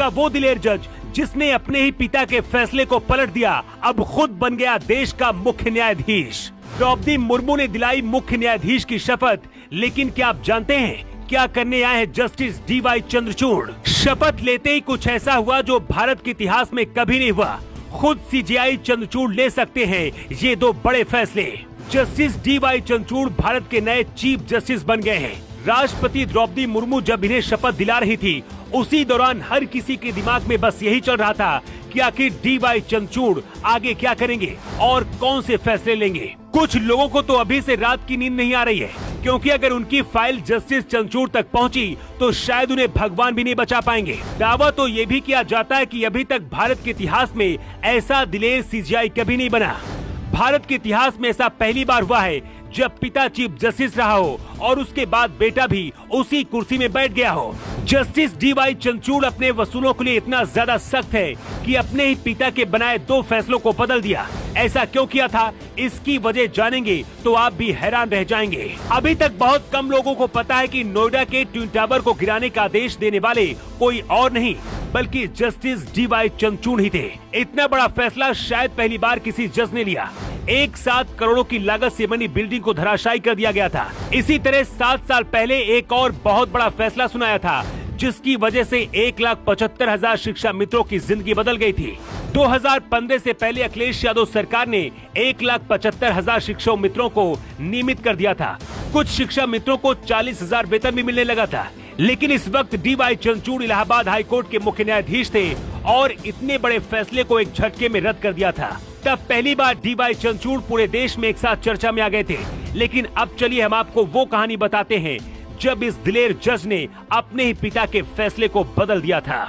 का वो दिलेर जज जिसने अपने ही पिता के फैसले को पलट दिया, अब खुद बन गया देश का मुख्य न्यायाधीश। द्रौपदी मुर्मू ने दिलाई मुख्य न्यायाधीश की शपथ, लेकिन क्या आप जानते हैं क्या करने आए हैं जस्टिस DY चंद्रचूड़? शपथ लेते ही कुछ ऐसा हुआ जो भारत के इतिहास में कभी नहीं हुआ। खुद CJI चंद्रचूड़ ले सकते हैं ये दो बड़े फैसले। जस्टिस DY चंद्रचूड़ भारत के नए चीफ जस्टिस बन गए हैं। राष्ट्रपति द्रौपदी मुर्मू जब इन्हें शपथ दिला रही थी, उसी दौरान हर किसी के दिमाग में बस यही चल रहा था कि आखिर DY चंद्रचूड़ आगे क्या करेंगे और कौन से फैसले लेंगे। कुछ लोगों को तो अभी से रात की नींद नहीं आ रही है, क्योंकि अगर उनकी फाइल जस्टिस चंद्रचूड़ तक पहुंची तो शायद उन्हें भगवान भी नहीं बचा पाएंगे। दावा तो ये भी किया जाता है कि अभी तक भारत के इतिहास में ऐसा दिलेर CJI कभी नहीं बना। भारत के इतिहास में ऐसा पहली बार हुआ है जब पिता चीफ जस्टिस रहा हो और उसके बाद बेटा भी उसी कुर्सी में बैठ गया हो। जस्टिस DY चंद्रचूड़ अपने वसूलों के लिए इतना ज्यादा सख्त है कि अपने ही पिता के बनाए दो फैसलों को बदल दिया। ऐसा क्यों किया था, इसकी वजह जानेंगे तो आप भी हैरान रह जाएंगे। अभी तक बहुत कम लोगों को पता है कि नोएडा के ट्विन टावर को गिराने का आदेश देने वाले कोई और नहीं बल्कि जस्टिस DY चंद्रचूड़ ही थे। इतना बड़ा फैसला शायद पहली बार किसी जज ने लिया। एक 7 करोड़ की लागत से बनी बिल्डिंग को धराशायी कर दिया गया था। इसी तरह 7 साल पहले एक और बहुत बड़ा फैसला सुनाया था, जिसकी वजह से 1,75,000 शिक्षा मित्रों की जिंदगी बदल गई थी। 2015 से पहले अखिलेश यादव सरकार ने 1,75,000 शिक्षक मित्रों को नियमित कर दिया था। कुछ शिक्षा मित्रों को 40,000 वेतन भी मिलने लगा था। लेकिन इस वक्त DY Chandrachud Allahabad high court के मुख्य न्यायाधीश थे और इतने बड़े फैसले को एक झटके में रद्द कर दिया था। तब पहली बार DY चंद्रचूड़ पूरे देश में एक साथ चर्चा में आ गए थे। लेकिन अब चलिए हम आपको वो कहानी बताते हैं जब इस दिलेर जज ने अपने ही पिता के फैसले को बदल दिया था।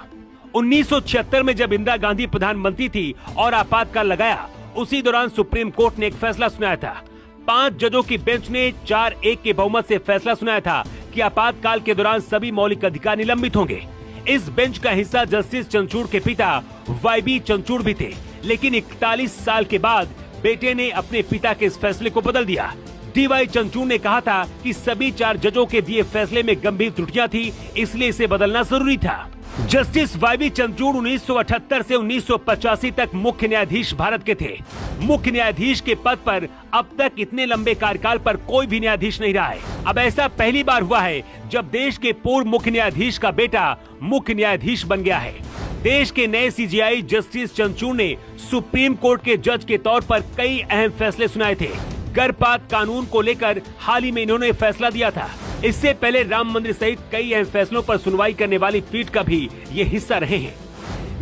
1976 में जब इंदिरा गांधी प्रधानमंत्री थी और आपातकाल लगाया, उसी दौरान सुप्रीम कोर्ट ने एक फैसला सुनाया था। 5 जजों की बेंच ने 4-1 के बहुमत से फैसला सुनाया था कि आपातकाल के दौरान सभी मौलिक अधिकार निलंबित होंगे। इस बेंच का हिस्सा जस्टिस चंद्रचूड़ के पिता YB चंद्रचूड़ भी थे। लेकिन 41 साल के बाद बेटे ने अपने पिता के इस फैसले को बदल दिया। DY चंद्रचूड़ ने कहा था कि सभी 4 जजों के दिए फैसले में गंभीर त्रुटियां थी, इसलिए इसे बदलना जरूरी था। जस्टिस YB चंद्रचूड़ 1978 से 1985 तक मुख्य न्यायाधीश भारत के थे। मुख्य न्यायाधीश के पद पर अब तक इतने लंबे कार्यकाल पर कोई भी न्यायाधीश नहीं रहा है। अब ऐसा पहली बार हुआ है जब देश के पूर्व मुख्य न्यायाधीश का बेटा मुख्य न्यायाधीश बन गया है। देश के नए CJI जस्टिस चंद्रचूड़ ने सुप्रीम कोर्ट के जज के तौर पर कई अहम फैसले सुनाए थे। गर्भपात कानून को लेकर हाल ही में इन्होंने फैसला दिया था। इससे पहले राम मंदिर सहित कई अहम फैसलों पर सुनवाई करने वाली पीठ का भी ये हिस्सा रहे हैं।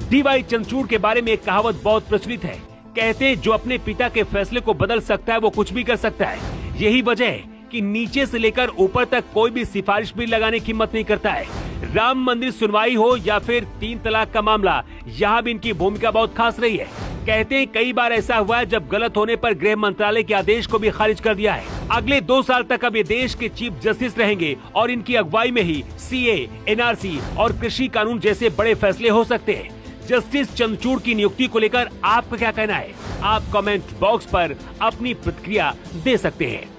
DY चंद्रचूड़ के बारे में एक कहावत बहुत प्रचलित है। कहते हैं जो अपने पिता के फैसले को बदल सकता है वो कुछ भी कर सकता है। यही वजह है कि नीचे से लेकर ऊपर तक कोई भी सिफारिश भी लगाने की हिम्मत नहीं करता है। राम मंदिर सुनवाई हो या फिर 3 तलाक का मामला, यहाँ भी इनकी भूमिका बहुत खास रही है। कहते हैं कई बार ऐसा हुआ है जब गलत होने पर गृह मंत्रालय के आदेश को भी खारिज कर दिया है। अगले 2 साल तक अब ये देश के चीफ जस्टिस रहेंगे और इनकी अगुवाई में ही CA, NRC और कृषि कानून जैसे बड़े फैसले हो सकते हैं। जस्टिस चंद्रचूड़ की नियुक्ति को लेकर आपका क्या कहना है? आप कमेंट बॉक्स पर अपनी प्रतिक्रिया दे सकते हैं।